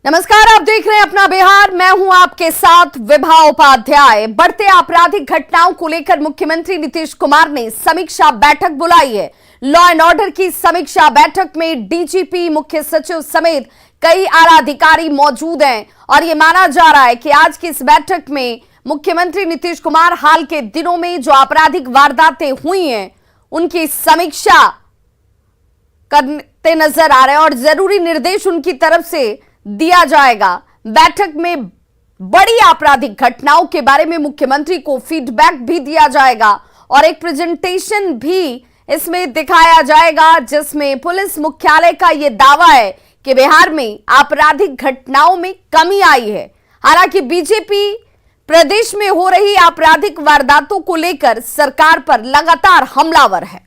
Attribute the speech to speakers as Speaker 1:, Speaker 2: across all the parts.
Speaker 1: नमस्कार, आप देख रहे हैं अपना बिहार। मैं हूं आपके साथ विभा उपाध्याय। बढ़ते आपराधिक घटनाओं को लेकर मुख्यमंत्री नीतीश कुमार ने समीक्षा बैठक बुलाई है। लॉ एंड ऑर्डर की समीक्षा बैठक में डीजीपी, मुख्य सचिव समेत कई आला अधिकारी मौजूद हैं और यह माना जा रहा है कि आज की इस बैठक में मुख्यमंत्री नीतीश कुमार हाल के दिनों में जो आपराधिक वारदातें हुई हैं उनकी समीक्षा करते नजर आ रहे हैं और जरूरी निर्देश उनकी तरफ से दिया जाएगा। बैठक में बड़ी आपराधिक घटनाओं के बारे में मुख्यमंत्री को फीडबैक भी दिया जाएगा और एक प्रेजेंटेशन भी इसमें दिखाया जाएगा जिसमें पुलिस मुख्यालय का यह दावा है कि बिहार में आपराधिक घटनाओं में कमी आई है। हालांकि बीजेपी प्रदेश में हो रही आपराधिक वारदातों को लेकर सरकार पर लगातार हमलावर है।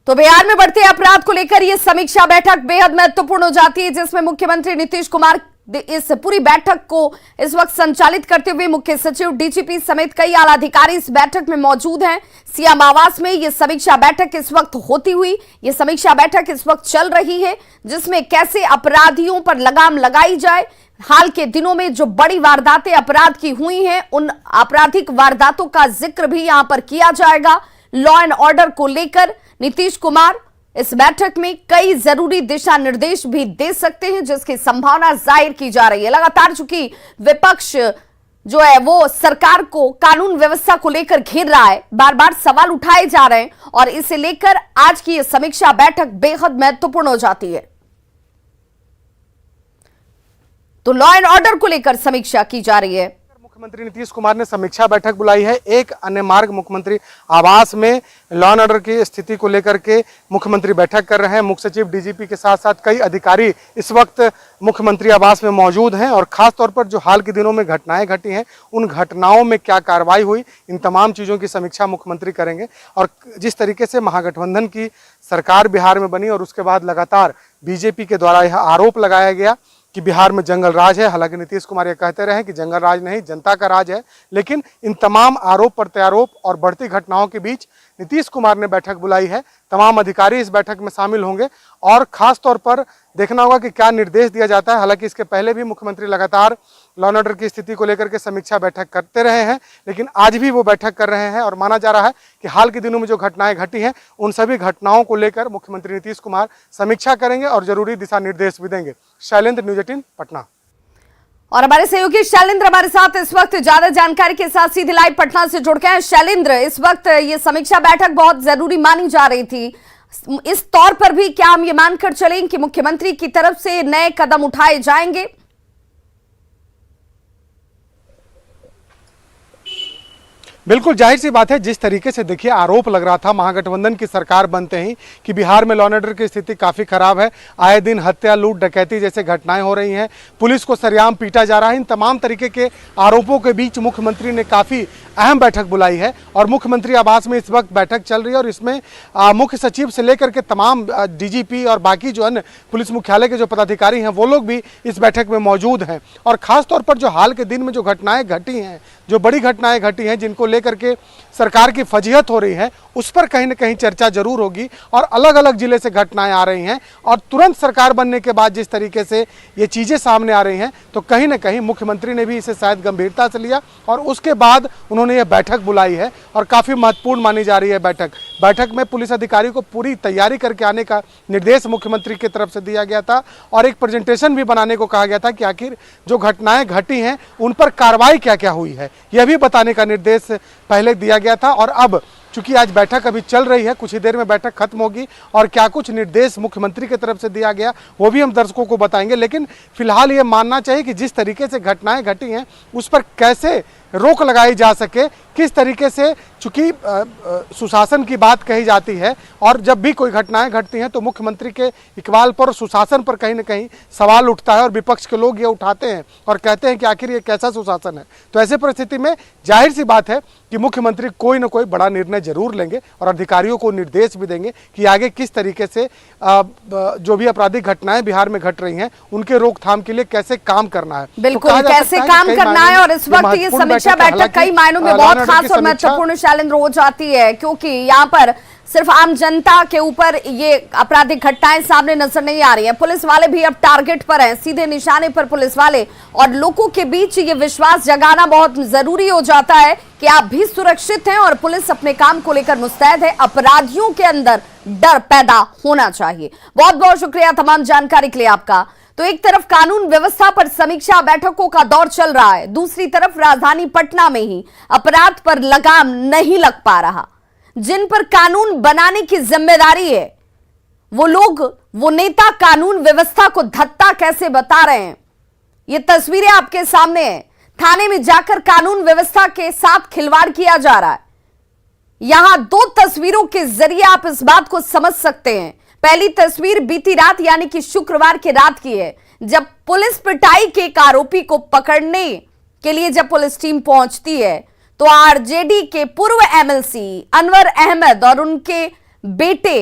Speaker 1: तो बिहार में बढ़ते अपराध को लेकर यह समीक्षा बैठक बेहद महत्वपूर्ण हो जाती है, जिसमें मुख्यमंत्री नीतीश कुमार इस पूरी बैठक को इस वक्त संचालित करते हुए मुख्य सचिव, डीजीपी समेत कई आला अधिकारी इस बैठक में मौजूद हैं। सीएम आवास में यह समीक्षा बैठक इस वक्त होती हुई यह समीक्षा बैठक इस वक्त चल रही है, जिसमें कैसे अपराधियों पर लगाम लगाई जाए। हाल के दिनों में जो बड़ी वारदातें अपराध की हुई हैं उन आपराधिक वारदातों का जिक्र भी यहां पर किया जाएगा। लॉ एंड ऑर्डर को लेकर नीतीश कुमार इस बैठक में कई जरूरी दिशा निर्देश भी दे सकते हैं, जिसकी संभावना जाहिर की जा रही है। लगातार चूंकि विपक्ष जो है वो सरकार को कानून व्यवस्था को लेकर घेर रहा है, बार बार सवाल उठाए जा रहे हैं और इसे लेकर आज की यह समीक्षा बैठक बेहद महत्वपूर्ण हो जाती है। तो लॉ एंड ऑर्डर को लेकर समीक्षा की जा रही है।
Speaker 2: मुख्यमंत्री नीतीश कुमार ने समीक्षा बैठक बुलाई है। एक अन्य मार्ग मुख्यमंत्री आवास में लॉ एंड ऑर्डर की स्थिति को लेकर के मुख्यमंत्री बैठक कर रहे हैं। मुख्य सचिव, डीजीपी के साथ साथ कई अधिकारी इस वक्त मुख्यमंत्री आवास में मौजूद हैं और खास तौर पर जो हाल के दिनों में घटनाएं घटी हैं उन घटनाओं में क्या कार्रवाई हुई, इन तमाम चीज़ों की समीक्षा मुख्यमंत्री करेंगे। और जिस तरीके से महागठबंधन की सरकार बिहार में बनी और उसके बाद लगातार बीजेपी के द्वारा यह आरोप लगाया गया कि बिहार में जंगल राज है, हालांकि नीतीश कुमार ये कहते रहे कि जंगल राज नहीं, जनता का राज है, लेकिन इन तमाम आरोप प्रत्यारोप और बढ़ती घटनाओं के बीच नीतीश कुमार ने बैठक बुलाई है। तमाम अधिकारी इस बैठक में शामिल होंगे और खास तौर पर देखना होगा कि क्या निर्देश दिया जाता है। हालांकि इसके पहले भी मुख्यमंत्री लगातार लॉ एंड ऑर्डर की स्थिति को लेकर के समीक्षा बैठक करते रहे हैं, लेकिन आज भी वो बैठक कर रहे हैं और माना जा रहा है कि हाल के दिनों में जो घटनाएं घटी हैं उन सभी घटनाओं को लेकर मुख्यमंत्री नीतीश कुमार समीक्षा करेंगे और जरूरी दिशा निर्देश भी देंगे। शैलेंद्र, न्यूज 18 पटना।
Speaker 1: और हमारे सहयोगी शैलेंद्र हमारे साथ इस वक्त ज्यादा जानकारी के साथ सीधे लाइव पटना से जुड़ गए हैं। शैलेंद्र, इस वक्त ये समीक्षा बैठक बहुत जरूरी मानी जा रही थी, इस तौर पर भी क्या हम ये मानकर चलें कि मुख्यमंत्री की तरफ से नए कदम उठाए जाएंगे?
Speaker 2: बिल्कुल जाहिर सी बात है, जिस तरीके से देखिए आरोप लग रहा था महागठबंधन की सरकार बनते ही कि बिहार में लॉ एंड ऑर्डर की स्थिति काफ़ी खराब है, आए दिन हत्या, लूट, डकैती जैसे घटनाएं हो रही हैं, पुलिस को सरेआम पीटा जा रहा है। इन तमाम तरीके के आरोपों के बीच मुख्यमंत्री ने काफ़ी अहम बैठक बुलाई है और मुख्यमंत्री आवास में इस वक्त बैठक चल रही है और इसमें मुख्य सचिव से लेकर के तमाम डीजीपी और बाकी जो अन्य पुलिस मुख्यालय के जो पदाधिकारी हैं वो लोग भी इस बैठक में मौजूद हैं। और ख़ास तौर पर जो हाल के दिन में जो घटनाएं घटी हैं, जो बड़ी घटनाएं घटी हैं जिनको लेकर के सरकार की फजीहत हो रही है, उस पर कहीं ना कहीं चर्चा जरूर होगी। और अलग अलग जिले से घटनाएं आ रही हैं और तुरंत सरकार बनने के बाद जिस तरीके से ये चीज़ें सामने आ रही हैं, तो कहीं ना कहीं मुख्यमंत्री ने भी इसे शायद गंभीरता से लिया और उसके बाद उन्होंने ये बैठक बुलाई है और काफ़ी महत्वपूर्ण मानी जा रही है बैठक में पुलिस अधिकारी को पूरी तैयारी करके आने का निर्देश मुख्यमंत्री की तरफ से दिया गया था और एक प्रेजेंटेशन भी बनाने को कहा गया था कि आखिर जो घटनाएं घटी हैं उन पर कार्रवाई क्या क्या हुई है, यह भी बताने का निर्देश पहले दिया गया था। और अब चूंकि आज बैठक अभी चल रही है, कुछ ही देर में बैठक खत्म होगी और क्या कुछ निर्देश मुख्यमंत्री की तरफ से दिया गया वो भी हम दर्शकों को बताएंगे। लेकिन फिलहाल ये मानना चाहिए कि जिस तरीके से घटनाएं घटी हैं उस पर कैसे रोक लगाई जा सके, किस तरीके से, चूंकि सुशासन की बात कही जाती है और जब भी कोई घटनाएं घटती हैं तो मुख्यमंत्री के इकबाल पर, सुशासन पर कहीं ना कहीं सवाल उठता है और विपक्ष के लोग ये उठाते हैं और कहते हैं कि आखिर ये कैसा सुशासन है। तो ऐसे परिस्थिति में जाहिर सी बात है कि मुख्यमंत्री कोई ना कोई बड़ा निर्णय जरूर लेंगे और अधिकारियों को निर्देश भी देंगे कि आगे किस तरीके से जो भी आपराधिक घटनाएं बिहार में घट रही हैं उनके रोकथाम के लिए कैसे काम करना है।
Speaker 1: बिल्कुल, तो कैसे काम करना है। और इस वक्त ये समीक्षा बैठक कई मायनों में बहुत खास और महत्वपूर्ण शैलेंद्र हो जाती है, क्योंकि यहाँ पर सिर्फ आम जनता के ऊपर ये आपराधिक घटनाएं सामने नजर नहीं आ रही हैं। पुलिस वाले भी अब टारगेट पर हैं, सीधे निशाने पर पुलिस वाले, और लोगों के बीच ये विश्वास जगाना बहुत जरूरी हो जाता है कि आप भी सुरक्षित हैं और पुलिस अपने काम को लेकर मुस्तैद है। अपराधियों के अंदर डर पैदा होना चाहिए। बहुत बहुत शुक्रिया तमाम जानकारी के लिए आपका। तो एक तरफ कानून व्यवस्था पर समीक्षा बैठकों का दौर चल रहा है, दूसरी तरफ राजधानी पटना में ही अपराध पर लगाम नहीं लग पा रहा। जिन पर कानून बनाने की जिम्मेदारी है वो लोग, वो नेता कानून व्यवस्था को धत्ता कैसे बता रहे हैं, ये तस्वीरें आपके सामने हैं। थाने में जाकर कानून व्यवस्था के साथ खिलवाड़ किया जा रहा है। यहां दो तस्वीरों के जरिए आप इस बात को समझ सकते हैं। पहली तस्वीर बीती रात यानी कि शुक्रवार की रात की है, जब पुलिस पिटाई के एक आरोपी को पकड़ने के लिए जब पुलिस टीम पहुंचती है तो आरजेडी के पूर्व एमएलसी अनवर अहमद और उनके बेटे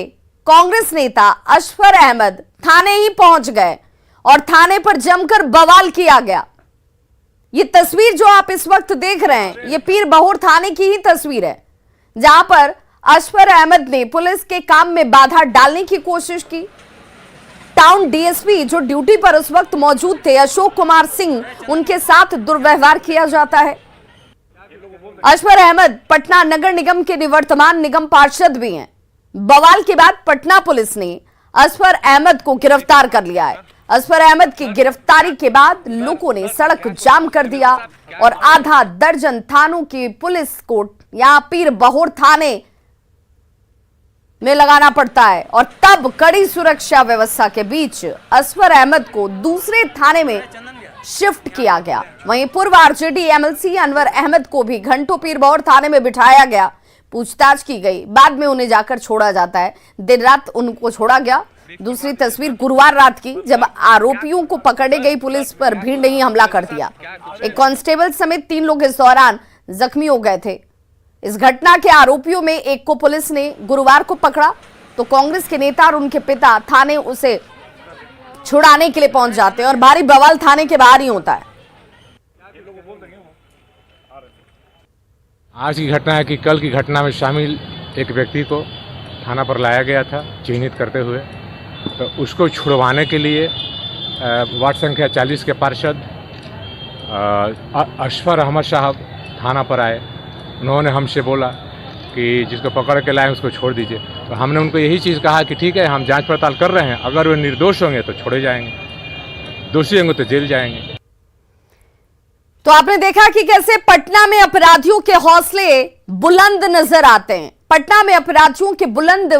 Speaker 1: कांग्रेस नेता अशफर अहमद थाने ही पहुंच गए और थाने पर जमकर बवाल किया गया। ये तस्वीर जो आप इस वक्त देख रहे हैं, ये पीर बहोर थाने की ही तस्वीर है, जहां पर अशफर अहमद ने पुलिस के काम में बाधा डालने की कोशिश की। टाउन डीएसपी जो ड्यूटी पर उस वक्त मौजूद थे, अशोक कुमार सिंह, उनके साथ दुर्व्यवहार किया जाता है। अशफर अहमद पटना नगर निगम के निवर्तमान निगम पार्षद भी हैं। बवाल के बाद पटना पुलिस ने अशफर अहमद को गिरफ्तार कर लिया है। अशफर अहमद की गिरफ्तारी के बाद लोगों ने सड़क जाम कर दिया और आधा दर्जन थानों की पुलिस को यहां पीर बहोर थाने में लगाना पड़ता है और तब कड़ी सुरक्षा व्यवस्था के बीच अशफर अहमद को दूसरे थाने में शिफ्ट किया गया। वहीं पूर्व आरजेडी एमएलसी अनवर अहमद को भी घंटों पीर बहोर थाने में बिठाया गया, पूछताछ की गई, बाद में उन्हें जाकर छोड़ा जाता है। देर रात उनको छोड़ा गया। दूसरी तस्वीर गुरुवार रात की, जब आरोपियों को पकड़ने गई पुलिस पर भीड़ ने ही हमला कर दिया। एक कांस्टेबल समेत 3 लोग इस दौरान जख्मी हो गए थे। इस घटना के आरोपियों में एक को पुलिस ने गुरुवार को पकड़ा तो कांग्रेस के नेता और उनके पिता थाने उसे छुड़ाने के लिए पहुंच जाते हैं और भारी बवाल थाने के बाहर ही होता है।
Speaker 3: आज की घटना है कि कल की घटना में शामिल एक व्यक्ति को थाना पर लाया गया था चिन्हित करते हुए, तो उसको छुड़वाने के लिए वार्ड संख्या 40 के पार्षद अशफर अहमद साहब थाना पर आए। उन्होंने हमसे बोला कि जिसको पकड़ के लाए उसको छोड़ दीजिए, तो हमने उनको यही चीज़ कहा कि ठीक है, हम जांच पड़ताल कर रहे हैं, अगर वे निर्दोष होंगे तो छोड़े जाएंगे, दोषी होंगे तो जेल जाएंगे।
Speaker 1: तो आपने देखा कि कैसे पटना में अपराधियों के हौसले बुलंद नजर आते हैं। पटना में अपराधियों के बुलंद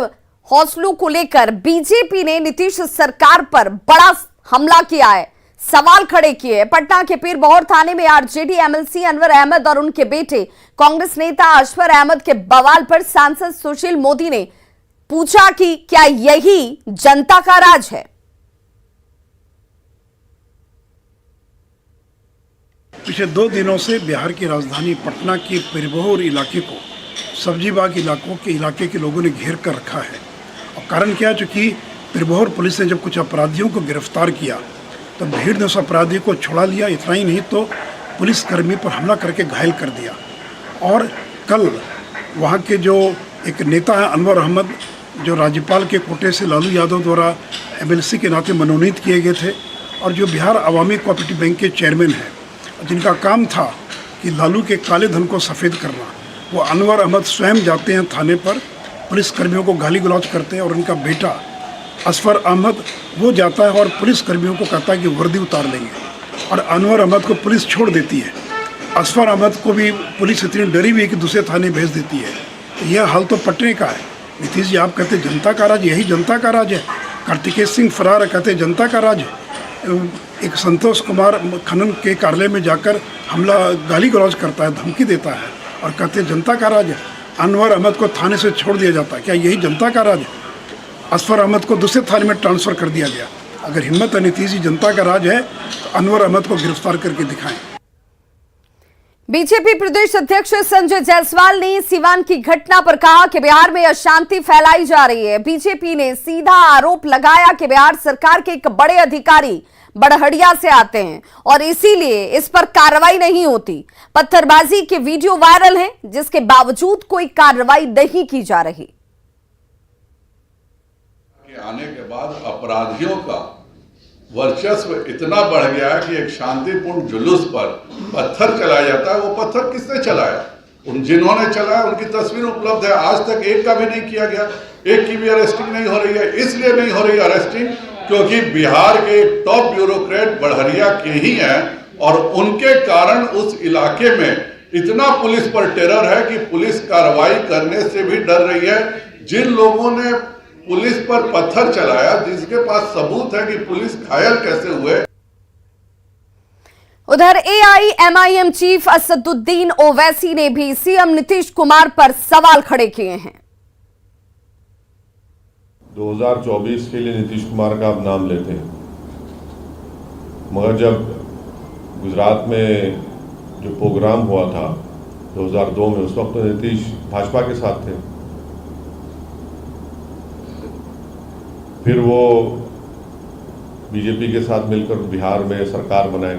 Speaker 1: हौसलों को लेकर बीजेपी ने नीतीश सरकार पर बड़ा हमला किया है, सवाल खड़े किए। पटना के पीर बहोर थाने में आरजेडी एमएलसी अनवर अहमद और उनके बेटे कांग्रेस नेता अशफर अहमद के बवाल पर सांसद सुशील मोदी ने पूछा कि क्या यही जनता का राज है।
Speaker 4: पिछले 2 दिनों से बिहार की राजधानी पटना के पीर बहोर इलाके को सब्जी बाग इलाके के लोगों ने घेर कर रखा है। और कारण क्या है, चूँकि पीर बहोर पुलिस ने जब कुछ अपराधियों को गिरफ्तार किया तो भीड़ ने उस अपराधी को छुड़ा लिया। इतना ही नहीं तो पुलिसकर्मी पर हमला करके घायल कर दिया। और कल वहाँ के जो एक नेता है अनवर अहमद, जो राज्यपाल के कोटे से लालू यादव द्वारा एमएलसी के नाते मनोनीत किए गए थे और जो बिहार अवामी कोऑपरेटिव बैंक के चेयरमैन हैं, जिनका काम था कि लालू के काले धन को सफ़ेद करना, वो अनवर अहमद स्वयं जाते हैं थाने पर, पुलिसकर्मियों को गाली गलौज करते हैं। और उनका बेटा अशफर अहमद वो जाता है और पुलिसकर्मियों को कहता है कि वर्दी उतार लेंगे, और अनवर अहमद को पुलिस छोड़ देती है। अशफर अहमद को भी पुलिस इतनी डरी हुई है कि दूसरे थाने भेज देती है। तो यह हाल तो पटने का है। नीतीश जी, आप कहते जनता का राज, यही जनता का राज है। कार्तिकेय सिंह फरार कहते जनता का राज है। एक संतोष कुमार खनन के कार्यालय में जाकर हमला गाली गलौज करता है, धमकी देता है और कहते जनता का राज है। अनवर अहमद को थाने से छोड़ दिया जाता है, क्या यही जनता का राज है? अशफर अहमद को दूसरे थाने में ट्रांसफ़र कर दिया गया। अगर हिम्मत है नीतीश जी, जनता का राज है, तो अनवर अहमद को गिरफ्तार करके दिखाएं।
Speaker 1: बीजेपी प्रदेश अध्यक्ष संजय जायसवाल ने सीवान की घटना पर कहा कि बिहार में अशांति फैलाई जा रही है। बीजेपी ने सीधा आरोप लगाया कि बिहार सरकार के एक बड़े अधिकारी बड़हड़िया से आते हैं और इसीलिए इस पर कार्रवाई नहीं होती। पत्थरबाजी के वीडियो वायरल हैं, जिसके बावजूद कोई कार्रवाई नहीं की जा रही।
Speaker 5: आने के बाद अपराधियों का वर्चस्व इतना बढ़ गया है कि एक शांतिपूर्ण जुलूस पर पत्थर चलाया जाता है। वो पत्थर किसने चलाया? जिन्होंने चलाया उनकी तस्वीर उपलब्ध है। आज तक एक का भी नहीं किया गया, एक की भी अरेस्टिंग नहीं हो रही है। इसलिए नहीं हो रही अरेस्टिंग क्योंकि बिहार के टॉप ब्यूरोक्रेट बढ़िया के ही हैं और उनके कारण उस इलाके में इतना पुलिस पर टेरर है कि पुलिस कार्रवाई करने से भी डर रही है। जिन लोगों ने पुलिस पर पत्थर चलाया, जिसके पास सबूत है कि पुलिस घायल कैसे हुए।
Speaker 1: उधर एआईएमआईएम चीफ असदुद्दीन ओवैसी ने भी सीएम नीतीश कुमार पर सवाल खड़े किए हैं।
Speaker 6: 2024 के लिए नीतीश कुमार का आप नाम लेते हैं, मगर जब गुजरात में जो प्रोग्राम हुआ था 2002 में, उस वक्त तो नीतीश भाजपा के साथ थे। फिर वो बीजेपी के साथ मिलकर बिहार में सरकार बनाए।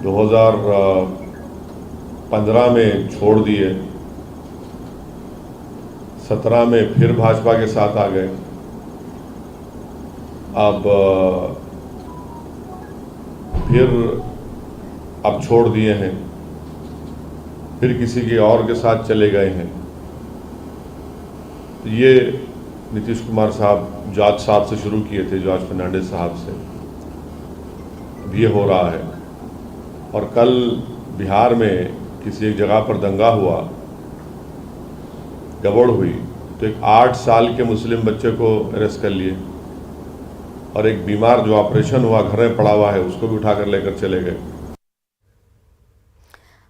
Speaker 6: 2015 में छोड़ दिए, 17 में फिर भाजपा के साथ आ गए। अब छोड़ दिए हैं, फिर किसी के और के साथ चले गए हैं। ये नीतीश कुमार साहब जॉर्ज साहब से शुरू किए थे, जॉर्ज फर्नांडिस साहब से। अब ये हो रहा है। और कल बिहार में किसी एक जगह पर दंगा हुआ, गड़बड़ हुई, तो एक 8 साल के मुस्लिम बच्चे को अरेस्ट कर लिए और एक बीमार जो ऑपरेशन हुआ घर में पड़ा हुआ है उसको भी उठाकर लेकर चले गए।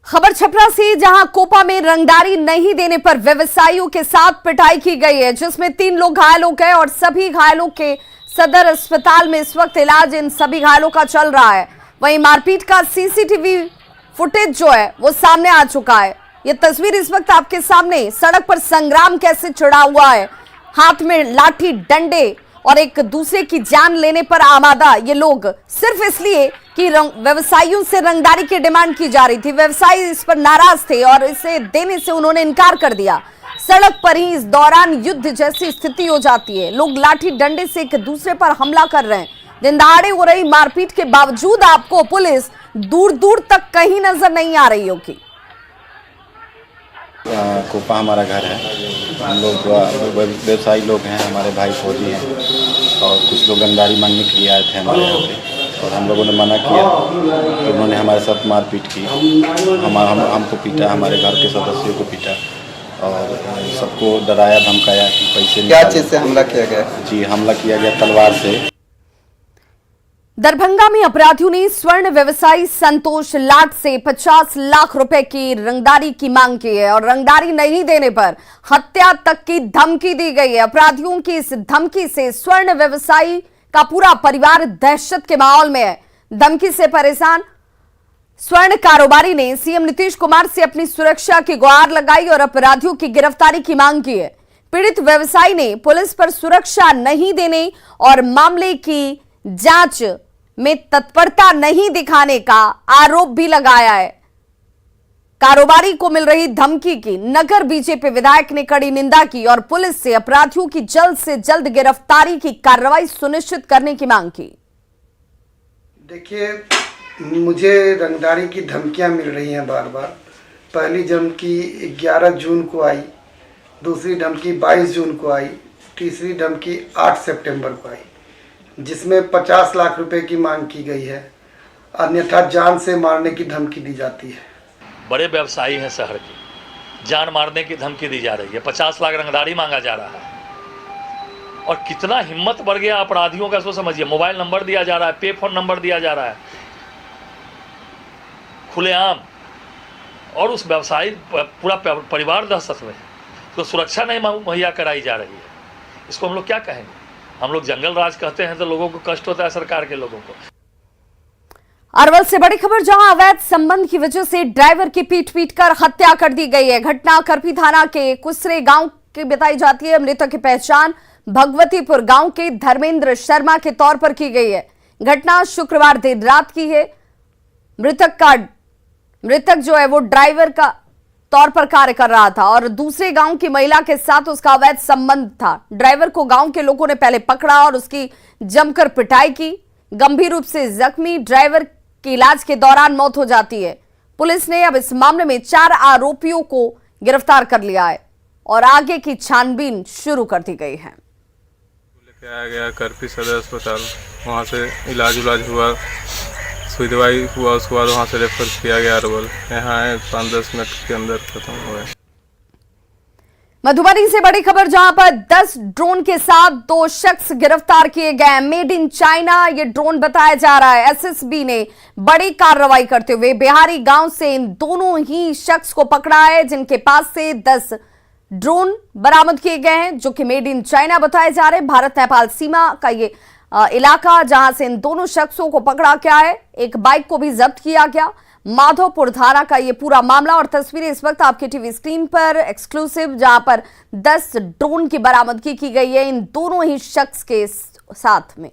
Speaker 1: खबर छपरा से, जहां कोपा में रंगदारी नहीं देने पर व्यवसायियों के साथ पिटाई की गई है, जिसमें 3 लोग घायल हो गए और सभी घायलों के सदर अस्पताल में इस वक्त इलाज इन सभी घायलों का चल रहा है। वहीं मारपीट का सीसीटीवी फुटेज जो है वो सामने आ चुका है। ये तस्वीर इस वक्त आपके सामने, सड़क पर संग्राम कैसे छिड़ा हुआ है, हाथ में लाठी डंडे और एक दूसरे की जान लेने पर आमादा ये लोग, सिर्फ इसलिए कि व्यवसायियों से रंगदारी की डिमांड की जा रही थी। व्यवसायी इस पर नाराज थे और इसे देने से उन्होंने इनकार कर दिया। सड़क पर ही इस दौरान युद्ध जैसी स्थिति हो जाती है। लोग लाठी डंडे से एक दूसरे पर हमला कर रहे हैं। दिन दहाड़े हो रही मारपीट के बावजूद आपको पुलिस दूर दूर तक कहीं नजर नहीं आ रही होगी।
Speaker 7: कोपा हमारा घर है। हम लोग व्यवसायी लोग हैं, हमारे भाई फौजी हैं और कुछ लोग रंगदारी मांगने के लिए आए थे हमारे यहाँ पे और हम लोगों ने मना किया तो उन्होंने हमारे साथ मारपीट की। हमको पीटा, हमारे घर के सदस्यों को पीटा और सबको डराया धमकाया कि पैसे।
Speaker 8: क्या चीज़ से हमला किया गया?
Speaker 7: जी, हमला किया गया तलवार से।
Speaker 1: दरभंगा में अपराधियों ने स्वर्ण व्यवसायी संतोष लाट से 50 लाख रुपए की रंगदारी की मांग की है और रंगदारी नहीं देने पर हत्या तक की धमकी दी गई है। अपराधियों की इस धमकी से स्वर्ण व्यवसायी का पूरा परिवार दहशत के माहौल में है। धमकी से परेशान स्वर्ण कारोबारी ने सीएम नीतीश कुमार से अपनी सुरक्षा की गुहार लगाई और अपराधियों की गिरफ्तारी की मांग की है। पीड़ित व्यवसायी ने पुलिस पर सुरक्षा नहीं देने और मामले की जांच में तत्परता नहीं दिखाने का आरोप भी लगाया है। कारोबारी को मिल रही धमकी की नगर बीजेपी विधायक ने कड़ी निंदा की और पुलिस से अपराधियों की जल्द से जल्द गिरफ्तारी की कार्रवाई सुनिश्चित करने की मांग की।
Speaker 8: देखिए, मुझे रंगदारी की धमकियां मिल रही हैं बार बार। पहली धमकी 11 जून को आई, दूसरी धमकी 22 जून को आई, तीसरी धमकी 8 सितंबर को आई, जिसमें 50 लाख रुपए की मांग की गई है। अन्यथा जान से मारने की धमकी दी जाती है।
Speaker 9: बड़े व्यवसायी हैं शहर के, जान मारने की धमकी दी जा रही है, 50 लाख रंगदारी मांगा जा रहा है। और कितना हिम्मत बढ़ गया अपराधियों का, सो समझिए। मोबाइल नंबर दिया जा रहा है, पे फोन नंबर दिया जा रहा है खुलेआम, और उस व्यवसायी पूरा परिवार दहशत में, तो सुरक्षा नहीं मुहैया कराई जा रही है। इसको हम लोग क्या कहेंगे? हम लोग जंगल राज कहते हैं तो लोगों को कष्ट होता है, सरकार के लोगों को।
Speaker 1: अरवल से बड़ी खबर, जहां अवैध संबंध की वजह से ड्राइवर की पीट कर हत्या कर दी गई है। घटना करपी थाना के कुसरे गांव की बताई जाती है। मृतक की पहचान भगवतीपुर गांव के धर्मेंद्र शर्मा के तौर पर की गई है। घटना शुक्रवार देर रात की है। मृतक जो है वो ड्राइवर का तौर पर कार्य कर रहा था और दूसरे गांव की महिला के साथ उसका अवैध संबंध था। ड्राइवर को गांव के लोगों ने पहले पकड़ा और उसकी जमकर पिटाई की। गंभीर रूप से जख्मी ड्राइवर की इलाज के दौरान मौत हो जाती है। पुलिस ने अब इस मामले में 4 आरोपियों को गिरफ्तार कर लिया है और आगे की छानबीन शुरू कर दी गई है।
Speaker 10: लेके आया गया करपी सदर अस्पताल, वहाँ से इलाज हुआ, सुई दवाई हुआ, उसके बाद वहाँ से रेफर किया गया अरवल। यहाँ आए 5-10 मिनट के अंदर खत्म हुआ है।
Speaker 1: मधुबनी से बड़ी खबर, जहां पर 10 ड्रोन के साथ 2 शख्स गिरफ्तार किए गए। मेड इन चाइना ये ड्रोन बताया जा रहा है। एसएसबी ने बड़ी कार्रवाई करते हुए बिहारी गांव से इन दोनों ही शख्स को पकड़ा है, जिनके पास से 10 ड्रोन बरामद किए गए हैं, जो कि मेड इन चाइना बताए जा रहे हैं। भारत नेपाल सीमा का ये इलाका जहां से इन दोनों शख्सों को पकड़ा गया है। एक बाइक को भी जब्त किया गया। माधोपुर थाना का ये पूरा मामला और तस्वीरें इस वक्त आपके टीवी स्क्रीन पर एक्सक्लूसिव, जहां पर 10 ड्रोन की बरामदगी की गई है इन दोनों ही शख्स के साथ में।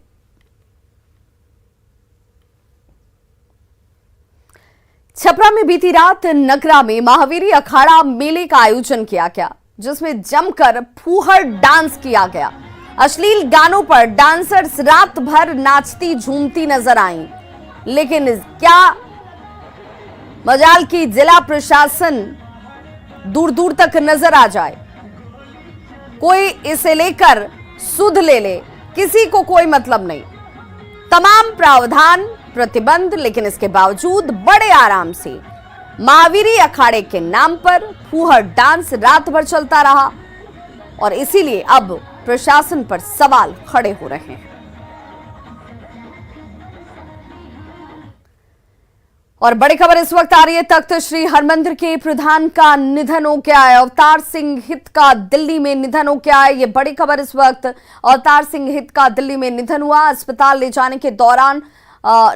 Speaker 1: छपरा में बीती रात नगरा में महावीरी अखाड़ा मेले का आयोजन किया गया, जिसमें जमकर फूहड़ डांस किया गया। अश्लील गानों पर डांसर्स रात भर नाचती झूमती नजर आईं, लेकिन क्या मजाल की जिला प्रशासन दूर दूर तक नजर आ जाए, कोई इसे लेकर सुध ले, किसी को कोई मतलब नहीं। तमाम प्रावधान प्रतिबंध, लेकिन इसके बावजूद बड़े आराम से महावीरी अखाड़े के नाम पर फूहड़ डांस रात भर चलता रहा और इसीलिए अब प्रशासन पर सवाल खड़े हो रहे हैं। और बड़ी खबर इस वक्त आ रही है, तख्त श्री हरमंदिर के प्रधान का निधन हो गया है। अवतार सिंह हित का दिल्ली में निधन हो गया है। ये बड़ी खबर इस वक्त, अवतार सिंह हित का दिल्ली में निधन हुआ। अस्पताल ले जाने के दौरान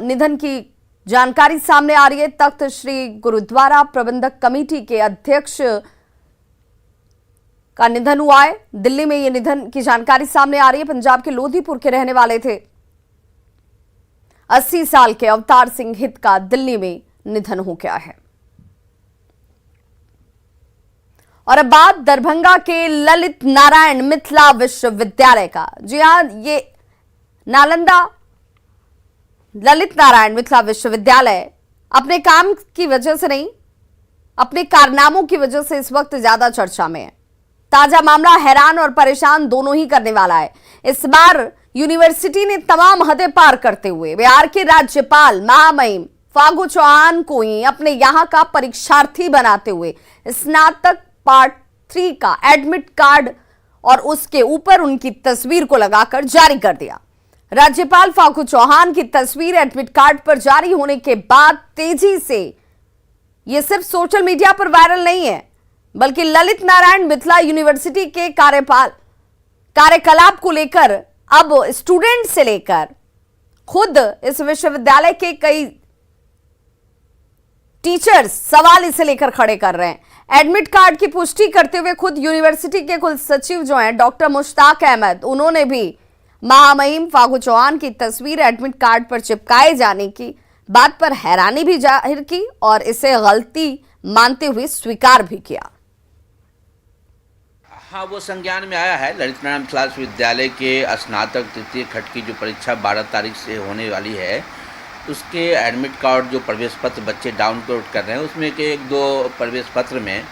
Speaker 1: निधन की जानकारी सामने आ रही है। तख्त श्री गुरुद्वारा प्रबंधक कमेटी के अध्यक्ष का निधन हुआ है। दिल्ली में ये निधन की जानकारी सामने आ रही है। पंजाब के लोधीपुर के रहने वाले थे। 80 साल के अवतार सिंह हित का दिल्ली में निधन हो गया है। और अब बात दरभंगा के ललित नारायण मिथिला विश्वविद्यालय का। जी हां, ये नालंदा ललित नारायण मिथिला विश्वविद्यालय अपने काम की वजह से नहीं, अपने कारनामों की वजह से इस वक्त ज्यादा चर्चा में है। ताजा मामला हैरान और परेशान दोनों ही करने वाला है। इस बार यूनिवर्सिटी ने तमाम हदें पार करते हुए बिहार के राज्यपाल महामहिम फागू चौहान को ही अपने यहां का परीक्षार्थी बनाते हुए स्नातक पार्ट 3 का एडमिट कार्ड और उसके ऊपर उनकी तस्वीर को लगाकर जारी कर दिया। राज्यपाल फागू चौहान की तस्वीर एडमिट कार्ड पर जारी होने के बाद तेजी से यह सिर्फ सोशल मीडिया पर वायरल नहीं है, बल्कि ललित नारायण मिथिला यूनिवर्सिटी के कार्यकलाप को लेकर अब स्टूडेंट से लेकर खुद इस विश्वविद्यालय के कई टीचर्स सवाल इसे लेकर खड़े कर रहे हैं। एडमिट कार्ड की पुष्टि करते हुए खुद यूनिवर्सिटी के कुल सचिव जो हैं डॉक्टर मुश्ताक अहमद, उन्होंने भी महामहिम फागू चौहान की तस्वीर एडमिट कार्ड पर चिपकाए जाने की बात पर हैरानी भी जाहिर की और इसे गलती मानते हुए स्वीकार भी किया।
Speaker 11: हाँ, वो संज्ञान में आया है। ललित नारायण मिथिला विश्वविद्यालय के स्नातक तृतीय खंड की जो परीक्षा 12 तारीख से होने वाली है, उसके एडमिट कार्ड जो प्रवेश पत्र बच्चे डाउनलोड कर रहे हैं, उसमें के 1-2 प्रवेश पत्र में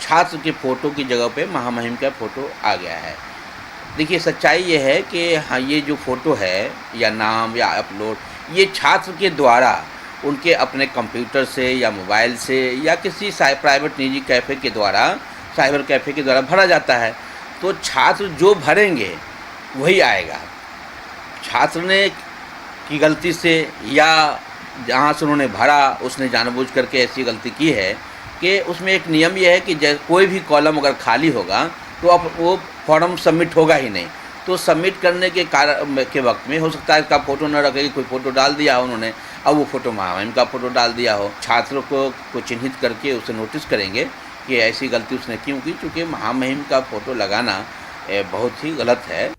Speaker 11: छात्र के फ़ोटो की जगह पे महामहिम का फ़ोटो आ गया है। देखिए, सच्चाई ये है कि हाँ, ये जो फ़ोटो है या नाम या अपलोड, ये छात्र के द्वारा उनके अपने कंप्यूटर से या मोबाइल से या किसी प्राइवेट निजी कैफ़े के द्वारा, साइबर कैफ़े के द्वारा भरा जाता है। तो छात्र जो भरेंगे वही आएगा। छात्र ने की गलती से या जहाँ से उन्होंने भरा उसने जानबूझ करके ऐसी गलती की है कि उसमें एक नियम यह है कि कोई भी कॉलम अगर खाली होगा तो अब वो फॉर्म सबमिट होगा ही नहीं। तो सबमिट करने के वक्त में हो सकता है इसका फ़ोटो न रखेगी, कोई फ़ोटो डाल दिया हो उन्होंने, अब वो फ़ोटो महामहिम का फ़ोटो डाल दिया हो। छात्रों को चिन्हित करके उसे नोटिस करेंगे कि ऐसी गलती उसने क्यों की, क्योंकि महामहिम का फ़ोटो लगाना बहुत ही गलत है।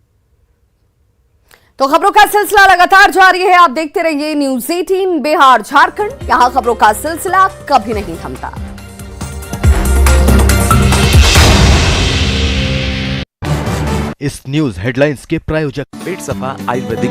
Speaker 1: तो खबरों का सिलसिला लगातार जारी है। आप देखते रहिए न्यूज़ 18 बिहार झारखंड। यहाँ खबरों का सिलसिला कभी नहीं थमता।
Speaker 12: इस न्यूज हेडलाइंस के प्रायोजक
Speaker 13: पेट सफा आयुर्वेदिक